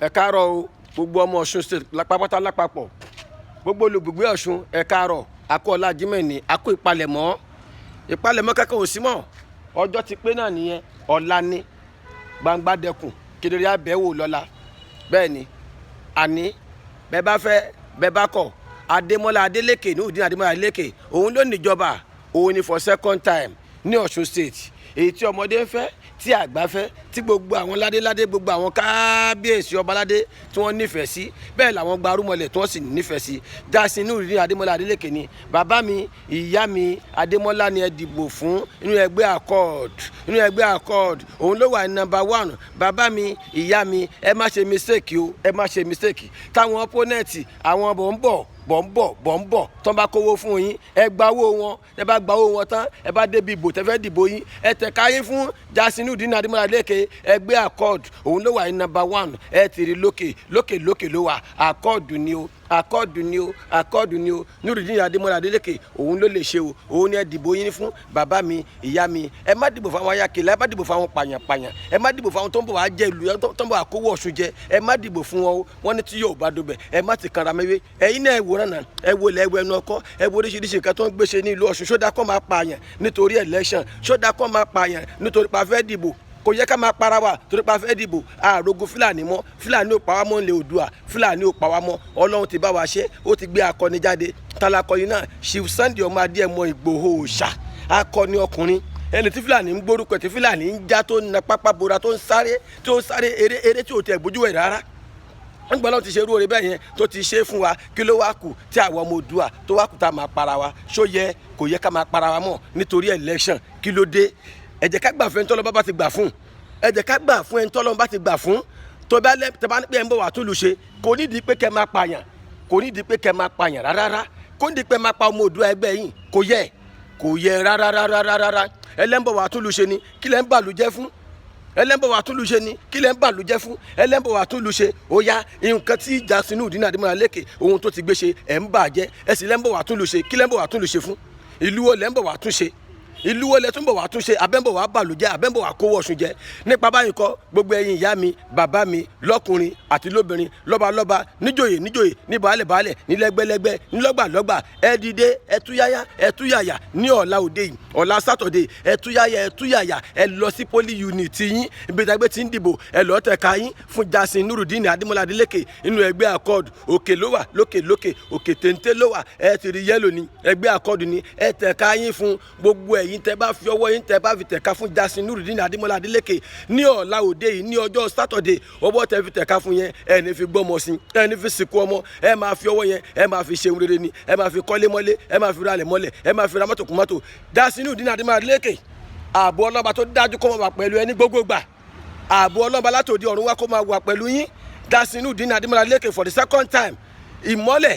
ẹ káàárọ̀ o gbogbo ọmọ Ọ̀ṣun state lápapátá lápapọ̀ gbogbo olùgbùgbé Ọ̀ṣun ẹ káàárọ̀ akọ ọlá Jímẹ̀ní akọ ìpalẹ̀mọ́ kankan ò sí mọ́ ọjọ́ ti pé náà nìyẹn ọ̀la ní gbangba dẹkùn kedere abẹ́wò lọ́la bẹ́ẹ̀ ni àní bẹ́ẹ̀ bá fẹ́ bẹ́ẹ̀ bá kọ̀ Adémọ́lá Adélékè Nurudeen Adémọ́lá Adélékè òun ló níjọba òun ni for second time ní Ọ̀ṣun state èyí tí ọmọdé ń fẹ́ tí àgbà fẹ́ tí gbogbo àwọn ládéládé gbogbo àwọn kábíyèsí ọbaládé tí wọ́n nífẹ̀ẹ́ sí bẹ́ẹ̀ làwọn gbarúmọlẹ̀ tí wọ́n sì nífẹ̀ẹ́ sí Jásìn Nurudeen Adémọ́lá Adélékè ni bàbá mi ìyá mi Adémọ́lá ni ẹ dìbò fún inú ẹgbẹ́ accord òun ló wà ní number 1 bàbá mi ìyá mi ẹ má ṣe mistake o ẹ má ṣe mistake táwọn opponent àwọn bọ̀ ń bọ̀ tó bá kówó fún yín ẹ gba owó wọn ẹ bá gba owó wọn tán ẹ bá débi ìbò tẹ́fẹ́ dìbò yín ẹ tẹ̀ka yín fún Jásìn Nurudeen Adémọ́lá Adélékè ẹgbẹ́ accord òun ló wà ní number 1 ẹ tìrì lókè ló wà accord ni o Nurudeen Adémọ́lá Adélékè òun ló lè ṣe o òun ni ẹ dìbò yín fún bàbá mi ìyá mi ẹ má dìbò fún àwọn ayákẹ́lẹ́ ẹ má dìbò fún àwọn pàyànpàyàn ẹ má dìbò fún àwọn tó ń bọ̀ wá jẹ ìlú tó ń bọ̀ wá kówó Ọ̀ṣun jẹ ẹ má dìbò fún wọn o wọn ní tí yóò bá dobẹ̀ ẹ má ti kanra mẹ́wé ẹ̀yin náà ẹ wòran náà ẹ wo ilẹ̀ ẹwẹ́ ẹnu ọkọ́ ẹ wo oríṣiríṣi nǹkan tó ń gbéṣe ní ìlú Ọ̀ṣun ṣódà kọ́ máa pààyàn nítorí election ṣódà kọ́ máa pààyàn nítorí pa fẹ́ dìbò kò yẹ ká máa para wa torí pa fẹ́ dìbò àrògùn Fúlàní mọ́ Fúlàní ò pa wá mọ́ nílẹ̀ Oòduà Fúlàní ò pa wá mọ́ Ọlọ́run ti bá wa ṣe ó ti gbé akọni jáde talakọni náà Chief Sunday ọmọ Adéyẹmọ Ìgbòho Òòṣà akọni ọkùnrin ẹni tí Fúlàní ń gbórúkọ tí Fúlàní ń já tó na pápá bora tó ń sáré eré tí ò tẹ̀ gbójú ẹ̀ rárá nígbà náà ti ṣe irú oore bẹ́ẹ̀ yẹn tó ti ṣe fún wa kí ló wá kù tí àwọn ọmọ Oòduà tó wá kù tá a máa para wa ṣó yẹ kò yẹ ká máa para wa mọ́ nítorí election kí ló dé ẹ jẹ́ ká gbà fún ẹni tọ́lọ́ba bá ti gbà fún ẹ jẹ́ ká gbà fún ẹni tọ́lọ́ba bá ti gbà fún tó bá ní pé ẹ ń bọ̀ wá tó lù ṣe kò nídìí pé kẹ́ máa pààyàn rárá kò nídìí pé máa pa ọmọ Oòduà ẹgbẹ́ yìí kò yẹ rárá ẹlẹ́ńbọ̀ wá tó lù ṣe ni kí lẹ́ ń bàlújẹ́ fún ẹlẹ́ńbọ̀ wà tún lu ṣe ni kí lẹ́ ń bàlújẹ́ fún ẹlẹ́ńbọ̀ wà tún lu ṣe ó yá nǹkan tí Jásìn Nurudeen Adémọ́lá Adélékè ohun tó ti gbé ṣe ẹ̀ ń bàjẹ́ ẹ sì lẹ́ńbọ̀ wà tún lu ṣe kí lẹ́ńbọ̀ wà tún lu ṣe fún ìlú wo lẹ́ńbọ̀ wà tún ṣe ìlú wo lẹ tún bọ̀ wá tún ṣe abẹ́ńbọ̀ wá bàlújẹ́ abẹ́ńbọ̀ wá kówó Ọ̀ṣun jẹ nípa báyìí kọ́ gbogbo ẹ̀yin ìyá mi bàbá mi lọ́kùnrin àti lóbìnrin lọ́balọ́ba níjòyè ní baálẹ̀ ní lẹ́gbẹ́lẹ́gbẹ́ ní lọ́gbàlọ́gbà ẹ dìde ẹ túyáyá ẹ túyàyà ní ọ̀la òde yìí ọ̀la sátọ̀dé ẹ túyáyá ẹ lọ sí poli unit yín ibi ìdàgbé tí ń dìbò ẹ lọ́ọ́ tẹ̀ka yín fún Jásìn Nurudeen Adémọ́lá Adélékè inú ẹgbẹ́ accord òkè ló wà lókè òkè téńté ló wà ẹ ti rí yẹ́lò ní ẹgbẹ́ accord ní ẹ tẹ̀ka yín fún gbogbo ẹ̀yin tẹ́ bá fi ọwọ́ yín tẹ́ bá fi tẹ̀ka fún Jásìn Nurudeen Adémọ́lá Adélékè ní ọ̀la òde yìí ní ọjọ́ sátọ̀dé ọwọ́ tẹ́ fi tẹ̀ka fún yẹn ẹ ní fi gbọ́mọ sí ẹ ní fi sìnkú ọmọ ẹ máa fi ọwọ́ yẹn ẹ máa fi ṣeun rere ni ẹ máa fi kọ́lé mọ́lé ẹ máa fi ralẹ̀ mọ́lẹ̀ ẹ máa fi ra mọ́tò kún mọ́tò Jásìn Nurudeen Adémọ́lá Adélékè ààbò ọlọ́ba tó dájú kó máa wà pẹ̀lú ẹni gbogbo gbà ààbò ọlọ́ba látòdì ọ̀run wá kó máa wà pẹ̀lú yín Jásìn Nurudeen Adémọ́lá Adélékè for the second time ìmọ́lẹ̀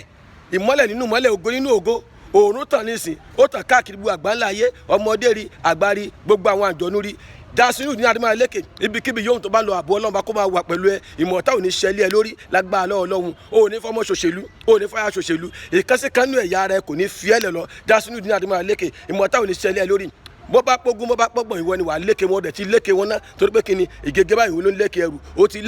nínú ìmọ́lẹ̀ ògo nínú ògo òòrùn tàn nísìn ó tàn káàkiri gbogbo àgbáńlá ayé ọmọdé rí àgbà rí gbogbo àwọn àjọ̀nú rí Jásìn Nurudeen Adémọ́lá Adélékè ibikíbi yóò tó bá lọ ààbò ọlọ́ba kó máa wà pẹ̀lú ẹ ìmọ̀ọ́ta ò ní ṣẹlẹ̀ ẹ lórí lágbára lọ́wọ́ Ọlọ́run ò ní fọmọ ṣòṣèlú ò ní fọyà ṣòṣèlú ìkànsí kanú ẹ̀yà rẹ kò ní fi ẹ́ lẹ̀ lọ Jásìn Nurudeen Adémọ́lá Adélékè ìmọ̀ọ́ta ò ní ṣẹlẹ̀ ẹ lórí bó bá pógun bó bá pọ́gbọ̀n ìwọ ni wà á lékè wọn dẹ̀ ti lékè wọn náà torí pé kíni ìgègé báyìí wọn ló ń lékè ẹrù ó ti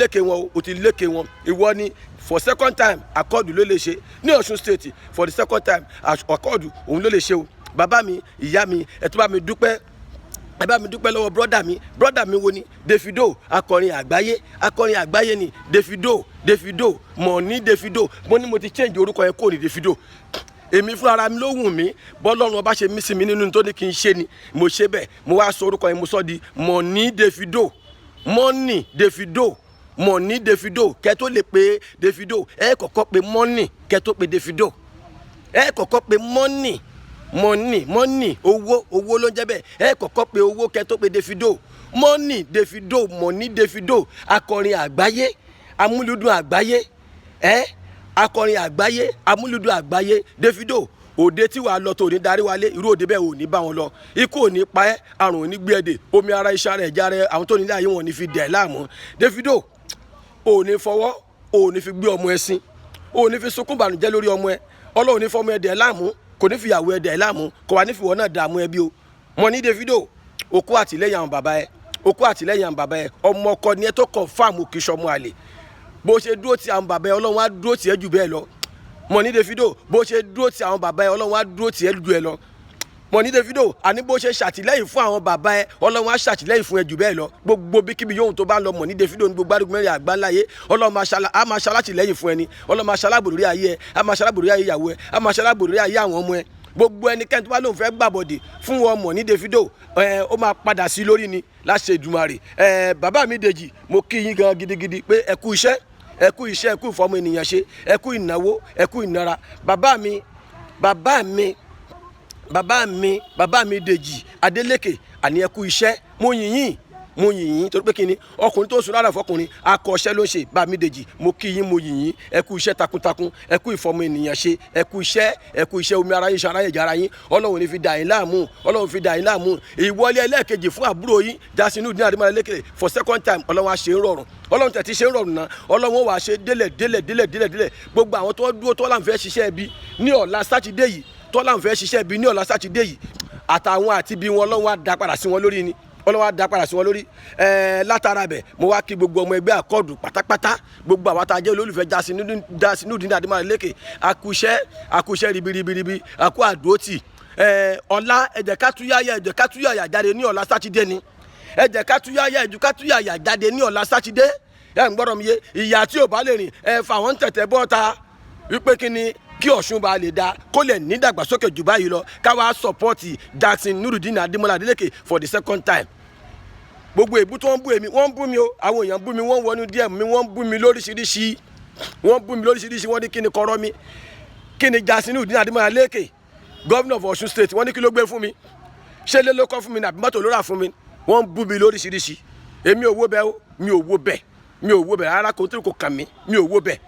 lékè wọn ìwọ ni for second time accord ló lè ṣe ní Ọ̀ṣun state for the second time accord òun ló lè ṣe o bàbá mi ìyá mi ẹ tó bá mi dúpẹ́ lọ́wọ́ brọ́dà mi wo ni Davido akọrin àgbáyé ni Davido Money Davido mo ní mo ti change orúkọ yẹn kó ní Davido èmi fúnra ara mi ló wù mí bọ́lọ́run ọba ṣe mí sí mi nínú tó ní kí n ṣe ni mo ṣe bẹ́ẹ̀ mo wá sọ orúkọ yẹn mo sọ di Money Davido kẹ́ tó lè pe Davido ẹ kọ́kọ́ pe money kẹ́ tó pe Davido ẹ kọ́kọ́ pe money owó ló ń jẹ́ bẹ́ẹ̀ ẹ kọ́kọ́ pe owó kẹ́ tó pe Davido Money Davido akọrin àgbáyé amúlùdùn àgbáyé akọrin àgbáyé amúlùdùn àgbáyé Davido òde tí wàá lọ tó ní darí wálé irú òde bẹ́ẹ̀ ò ní bá wọn lọ ikú ò ní pa ẹ́ àrùn ò ní gbé ẹ̀dẹ̀ omi ara iṣẹ́ rẹ̀ ẹ̀já rẹ̀ àwọn tó nílé ayé wọn ò ní fi dẹ̀ láàmú Davido ò ní fọwọ́ ò ní fi gbé ọmọ ẹ sin ò ní fi sunkún bànújẹ́ lórí ọmọ ẹ Ọlọ́run ní fọmọ ẹ̀dẹ̀ láàmú kò ní fi ìyàwó ẹ̀dẹ̀ láàmú kò wá ní fi wọ́n náà dààmú ẹbí o Money Davido okú àtìlẹ́yìn àwọn bàbá ẹ ọmọ ọkọ ni ẹ tó confirm kì í ṣọmọ àlè bó ṣe dúró ti àwọn bàbá ẹ Ọlọ́run á dúró tì ẹ́ jù bẹ́ẹ̀ lọ. Money Davido bó ṣe dúró ti àwọn bàbá ẹ Ọlọ́run á dúró tì ẹ́ jù ẹ lọ. Money Davido àní bó ṣe ṣàtìlẹ́yìn fún àwọn bàbá ẹ Ọlọ́run á ṣàtìlẹ́yìn fún ẹ jù bẹ́ẹ̀ lọ. Gbogbo bíkíbi yóò tó bá lọ Money Davido ní gbogbo àdúgbò mẹ́rin àgbáńláyé Ọlọ́run á máa ṣalátìlẹ́yìn fún ẹni. Ọlọ́run máa ṣalábò lórí ayé ẹ, á máa ṣalábò lórí ayé ìyàwó ẹ, á máa ṣalábò lórí ayé àwọn ọmọ ẹ. Gbogbo ẹnikẹ́ni tó bá lóun fẹ́ gbàbọ̀dè fún wọn Money Davido ó máa padà sí lórí ni láṣẹ Èdùmàrè. Bàbá mi Dèjì mo kí yín gan gidigidi pé ẹ kú iṣẹ́ ẹ kú ìfọmọ ènìyàn ṣe, ẹ kú ìnáwó, ẹ kú ìnara. Bàbá mi Dèjì Adélékè àní ẹ kú iṣẹ́, mo yìn yín torí pé kíni ọkùnrin tó sùn lára fọkùnrin akọ̀ṣẹ́ ló ń ṣe. Bá mi Dèjì mo kí yín, mo yìn yín, ẹ kú iṣẹ́ takuntakun, ẹ kú ìfọmọ ènìyàn ṣe, ẹ kú iṣẹ́ omi ara yín ṣara yẹn jára yín. Ọlọ́run ní fi dà yín láàmú, Ọlọ́run fi dà yín láàmú. Ìwọlé ẹlẹ́ẹ̀kejì fún àbúrò yín Jásínú Adémọ́lá for second time Ọlọ́run á ṣe ń rọrùn. Ọlọ́run tẹ̀ ti ṣe ń rọrùn náà, Ọlọ́run wà ṣe délẹ̀. Gbogbo àwọn tó dúró tó láǹfẹ́ ṣiṣẹ́ ibi ní ọ̀la sátidé yìí àtàwọn àti bí wọn Ọlọ́run á dá padà sí wọn lórí ni. Ọlọ́run á dá padà sí wọn lórí. Látara bẹ̀ mo wá kí gbogbo ọmọ ẹgbẹ́ àkọ́ọ̀dù pátápátá, gbogbo àwọn tá a jẹ́ olólùfẹ́ Jásínú Adémọ́lá àkúṣẹ́ ribiribi àkú àdótì. Ọ̀la ẹ jẹ́ ká túyàyà jáde ní ọ̀la sátidé ni. Ẹ jẹ́ ká túyàyà jáde ní ọ̀la sátidé. Ẹ ń gbọ́dọ̀ mi yé ìyá tí ò bá lè rìn fà wọ́n tẹ̀tẹ̀ bọ́ta wípé kí ni kí Ọ̀ṣun bá lè da kó lè ní ìdàgbàsókè jù báyìí lọ káwá sọpọ́ọ̀tì Jásínú Adémọ́lá Adélékè for the second time. Gbogbo èbú tó ń bú èmi wọ́n ń bú mi o, àwọn èèyàn bú mi, wọ́n wọnú díẹ̀ mi, wọ́n ń bú mi lóríṣiríṣi, wọ́n ní kí ni kọ́rọ́ mi, kí ni Jásínú Adémọ́lá Adélékè governor of Ọ̀ṣun state wọ́n ní kí ló gbé fún mi, ṣé lé ló kọ́ fún mi nàbí mọ́tò ló rà fún mi. Wọ́n ń bú mi lóríṣiríṣi, èmi ò wo bẹ́ẹ̀ o, mi ò wo bẹ́ẹ̀ rárá kò tí kò kàn mí, mi ò wo bẹ́ẹ̀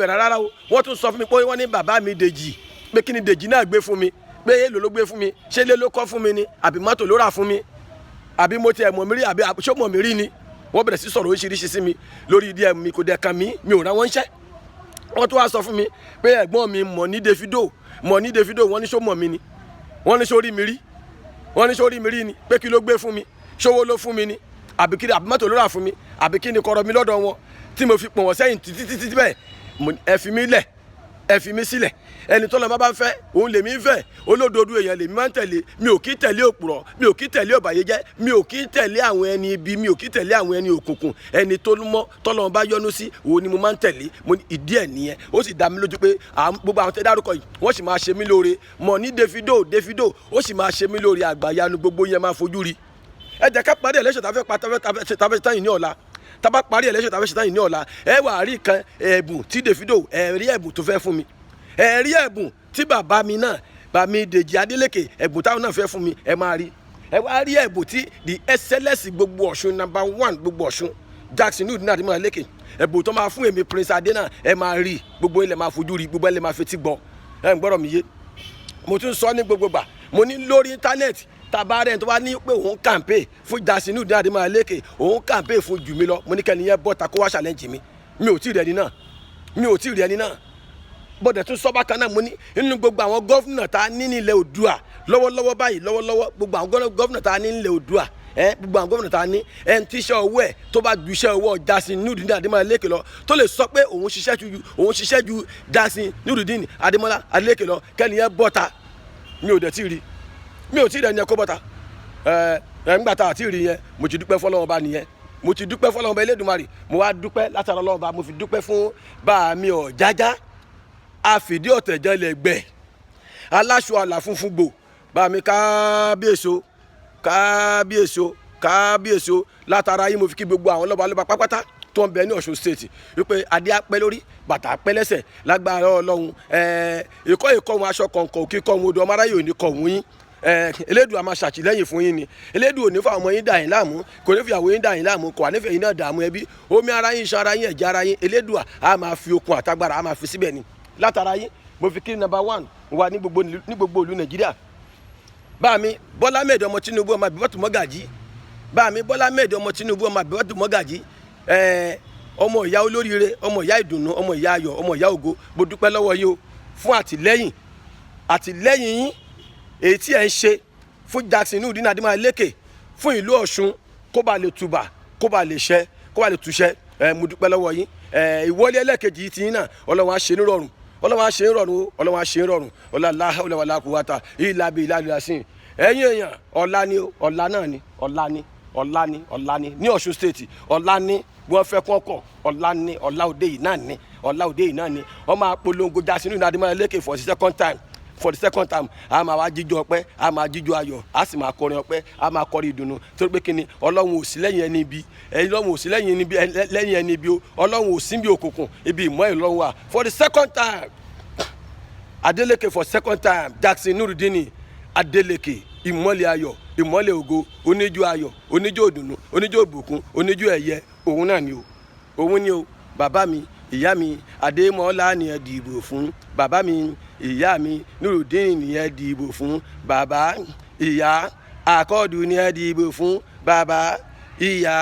rárá o. Wọ́n tún sọ fún mi pé wọ́n ní bàbá mi Dèjì pé kí ni Dèjì náà gbé fún mi, pé èlò ló gbé fún mi, ṣé lé ló kọ́ fún mi ni àbí mọ́tò ló rà fún mi, àbí mo tiẹ̀ mọ̀ mí rí àbí ṣó mọ̀ mí rí ni. Wọ́n bẹ̀rẹ̀ sí sọ̀rọ̀ oríṣiríṣi sí mi lórí díẹ̀ mi kò dẹ̀ kàn mí, mi ò rán wọn ṣẹ́. Wọ́n tún wá sọ fún mi pé ẹ̀gbọ́n mi Money Davido wọ́n ní ṣó mọ̀ mí ni, wọ́n ní ṣó rí mi rí ni, pé kí ló gbé fún mi, ṣówó ló fún mi ni àbí mọ́tò ló rà fún mi àbí kí ni kọ̀rọ̀ mi lọ́dọ̀ wọn tí mo fi pọ̀ wọ́n sẹ́yìn títí bẹ́ẹ̀. Ẹ fi mí sílẹ̀, ẹni tó lọ bá ń fẹ́ òun lèmi ń fẹ́, olódodo èèyàn lèmi máa ń tẹ̀lé. Mi ò kí tẹ̀lé òpùrọ̀, mi ò kí tẹ̀lé ọ̀bàyéjẹ́, mi ò kí tẹ̀lé àwọn ẹni ibi, mi ò kí tẹ̀lé àwọn ẹni òkùnkùn. Ẹni tó mọ́ tọ́lọ́run bá yọ́nú sí òun ni mo máa ń tẹ̀lé. Mo ní ìdí ẹ̀ nìyẹn. Ó sì dá mi lójú pé gbogbo àwọn tẹ́ dárúkọ yìí wọ́n sì máa ṣe mí lóore. Money Davido ó sì máa ṣe mí lóore, àgbàyanu gbogbo yẹn máa fojú rí. Ẹ jẹ́ ká parí ẹlẹ́ṣẹ̀ tàfẹ́ tán yìí ní ọ̀la. Tábà parí ẹlẹ́ṣẹ̀ tàfẹ́ ṣe tán yìí ní ọ̀la. Ẹ wà rí kan ẹ̀bùn tí Davido rí ẹ̀bùn tó fẹ́ fún mi. Ẹ rí ẹ̀bùn tí bàbá mi náà bá mi Dèjì Adélékè ẹ̀bùn táwọn náà fẹ́ fún mi, ẹ máa rí. Ẹ wá rí ẹ̀bùn tí the excellence gbogbo Ọ̀ṣun number 1 gbogbo Ọ̀ṣun Jásínú Adémọ́lá Adélékè ẹ̀bùn tó máa fún èmi Prince Adé náà ẹ máa rí. Gbogbo ilẹ̀ máa fojú rí, gbogbo ilẹ̀ máa fetí gbọ́. Ẹ ń gbọ́dọ̀ mi yé. Mo tún sọ ní gbogbo gbà, mo ní lórí íńtánẹ́ẹ̀tì tabarẹ tó bá ní pé òun kàǹpé fún Jásínú Adémọ́lá Adélékè, òun kàǹpé fún jù mí lọ, mo ní kẹ́ni yẹn bọ́ta kó wá challenge mi. Mi ò tí ì rí ẹni náà. Bọ́dẹ̀ tún sọ bákan náà mo ní nínú gbogbo àwọn gọ́fúnà tá a ní nílẹ̀ Oòduà lọ́wọ́lọ́wọ́ báyìí gbogbo àwọn gọ́fúnà tá a ní nílẹ̀ Oòduà gbogbo àwọn gọ́fúnà tá a ní ẹni tí iṣẹ́ ọwọ́ ẹ̀ tó bá ju iṣẹ́ ọwọ́ Jásínú Adémọ́lá Adélékè lọ tó lè sọ pé òun ṣiṣẹ́ ju Jásínú Adémọ́lá Adélékè lọ kẹ́ni yẹn bọ́ta. Mi ò tí ì rí ẹni yẹn kó bọ́ta. Nígbà tá a ti rí yẹn mo ti dúpẹ́ fọ́lọ́run bá nìyẹn, mo ti dúpẹ́ fọ́lọ́run bá Elédùmarè, mo wá dúpẹ́ látara Ọlọ́run bá, mo fi dúpẹ́ fún bá mi Ọ̀jájá àfìdí ọ̀tẹ̀jẹ́ lẹ́gbẹ́ aláṣọ àlà funfun gbò bá mi kábíyèsí látara yìí mo fi kí gbogbo àwọn lọ́balọ́ba pápátá tó ń bẹ ní Ọ̀ṣun state wípé adé apẹ́ lórí bàtà apẹ́ lẹ́sẹ̀ lágbára Ọlọ́run. ìkọ́ wọn aṣọ kọ̀ọ̀kan òkè kọ́ wọn odò ọmọ aráyè òní kọ̀ wọ́n yín. Elédùà máa ṣàtìlẹ́yìn fún yín ni. Elédùà ò ní fún ọmọ yín dà yín láàmú, kò ní fi àwọn yín dà yín láàmú, kò wà nífẹ̀ẹ́ yín náà dààmú ẹbí. Omi ara yín, iṣan ara yín, ẹ̀jẹ̀ ara yín, Elédùà á máa fi okun àtagbára á máa fi síbẹ̀ ni. Látara yín mo fi kí number 1 wà ní gbogbo ìlú Nàìjíríà. Bá mi Bọ́lá Ahmed ọmọ Tinubu ọmọ Àbíbọ́tù Mọ́gàjí, bá mi Bọ́lá Ahmed ọmọ Tinubu ọmọ Àbíbọ́tù Mọ́gàjí, ọmọ ìyá olóríire, ọmọ ìyá ìdùnnú, ọmọ ìyá ayọ̀, ọmọ ìyá ògo. Mo dúpẹ́ lọ́wọ́ yín o fún àtìlẹ́yìn yín èyí tí ẹ ń ṣe fún Jásínú Adémọ́lá Adélékè, fún ìlú Ọ̀ṣun kó bá lè tùbà, kó bá lè ṣẹ, kó bá lè túṣẹ́. mo dúpẹ́ lọ́wọ́ yín ìwọlé ẹlẹ́ẹ̀kejì yìí ti yín náà ọlọ́run á ṣe ní rọrùn ọlọ́run á ṣe ní rọrùn ọlọ́run á ṣe ní rọrùn ọlọ́lá ọlọ́wàlá kò wá ta ìlàbí ìlàlá sí ẹ̀yin èèyàn ọ̀la ni ọ̀la náà ni ọ̀la ni ní Ọ̀ṣun state ọ̀la ni wọ́n fẹ́ kọ́kọ́ ọ̀la ni ọ̀la òde yìí náà ni ọ̀la òde yìí náà ni wọ́n máa polongo Jackson nínú Adémọ́lá Adeleke for the second time a máa wá jíjó ọpẹ́ a máa jíjó ayọ̀ a sì máa kọrin ọpẹ́ a máa kọrin ìdùnnú torí pé kíni ọlọ́run ò sí lẹ́yìn ẹni ibi ọlọ́run ò sí lẹ́yìn ẹni ibi ọlọ́run ò sí bí òkùnkùn ibi ìmọ̀ ìlọ́run wà for the second time Adeleke for second time Jackson Nurudeen Adeleke ìmọ́lẹ̀ ayọ̀ ìmọ́lẹ̀ ògo oníjó ayọ̀ oníjó ìdùnnú oníjó ìbùkún oníjó ẹ̀yẹ òun náà ni òun ni o bàbá mi ìyá mi Adémọ́lá ni ẹ dìbò fún bàbá mi ìyá mi Nurudeen ni ẹ dìbò fún bàbá ìyá Akọ́ọ̀dù ni ẹ dìbò fún bàbá ìyá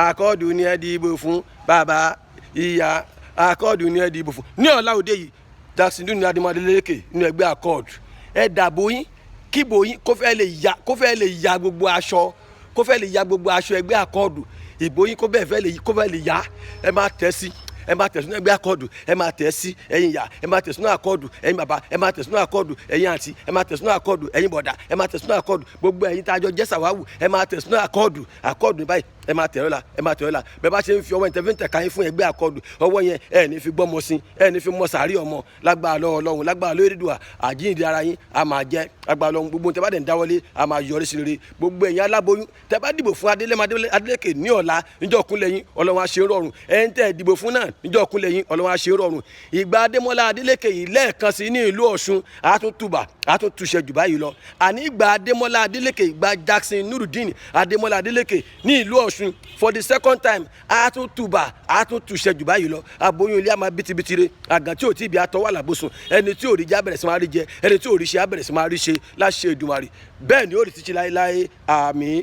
Akọ́ọ̀dù ni ẹ dìbò fún bàbá ìyá Akọ́ọ̀dù ni ẹ dìbò fún. ní ọ̀la òde yìí Jackson Nurudeen Adémọ́lá Adeleke nínú ẹgbẹ́ Accord ẹ dàbò yín kíbo yín kó fẹ́ lè ya gbogbo aṣọ ẹgbẹ́ Accord ìbò yín kó fẹ́ lè ya ẹ máa tẹ̀ sí ní ẹgbẹ́ Accord ẹ máa tẹ̀ sí ẹ̀yin ìyá ẹ máa tẹ̀ sínú Accord ẹ̀yin bàbá ẹ máa tẹ̀ sínú Accord ẹ̀yin àǹtí ẹ máa tẹ̀ sínú Accord ẹ̀yin bọ̀dà ẹ máa tẹ̀ sínú Accord gbogbo ẹ̀yin tájọ jẹ́ sàwáwù ẹ máa tẹ̀ sínú Accord ní báyìí ẹ máa tẹ̀rọ la bẹ́ẹ̀ bá ṣe ń fi ọwọ́ ìtẹ́fíntẹ̀ káyín fún ẹgbẹ́ Accord ọwọ́ yẹn ẹ ní fi gbọ́mọ sí ẹ ní fi mọ sàárì ọmọ lágbára lọ́wọ́ Ọlọ́run lágbára lórí ìdùà àjíǹde ara yín a máa jẹ́ lágbára Ọlọ́run gbogbo tẹ́ bá dẹ̀ ń dáwọ́lé a máa yọrí sí rere gbogbo ẹ̀yin aláboyún tẹ́ bá dìbò fún Adeleke ní ọ̀la níjọ́ kúnlẹ̀ yín Ọlọ́run á ṣe rọrùn ẹ̀yin tẹ́ dìbò fún náà níjọ́ kúnlẹ̀ yín Ọlọ́run á ṣe rọrùn ìgbà Adémọ́lá Adeleke yìí lẹ́ẹ̀kan sí ní ìlú Ọ̀ṣun àtúntúbà àtúntúṣe jù báyìí lọ àní ìgbà Adémọ́lá Adeleke ìgbà Jackson Nurudeen Adémọ́lá Adeleke ní ìlú Ọ̀ṣun for the second time àtúntúbà àtúntúṣe jù báyìí lọ aboyún ilé àmà bitibitire àgàn tí ò tí ì bí atọ́ wà lábòsùn ẹni tí ò rí jẹ́ abẹ̀rẹ̀ sí máa rí jẹ ẹni tí ò rí ṣe abẹ̀rẹ̀ sí máa rí ṣe láṣẹ Èdùmàrè bẹ́ẹ̀ ni ó rí títí láéláé àmín.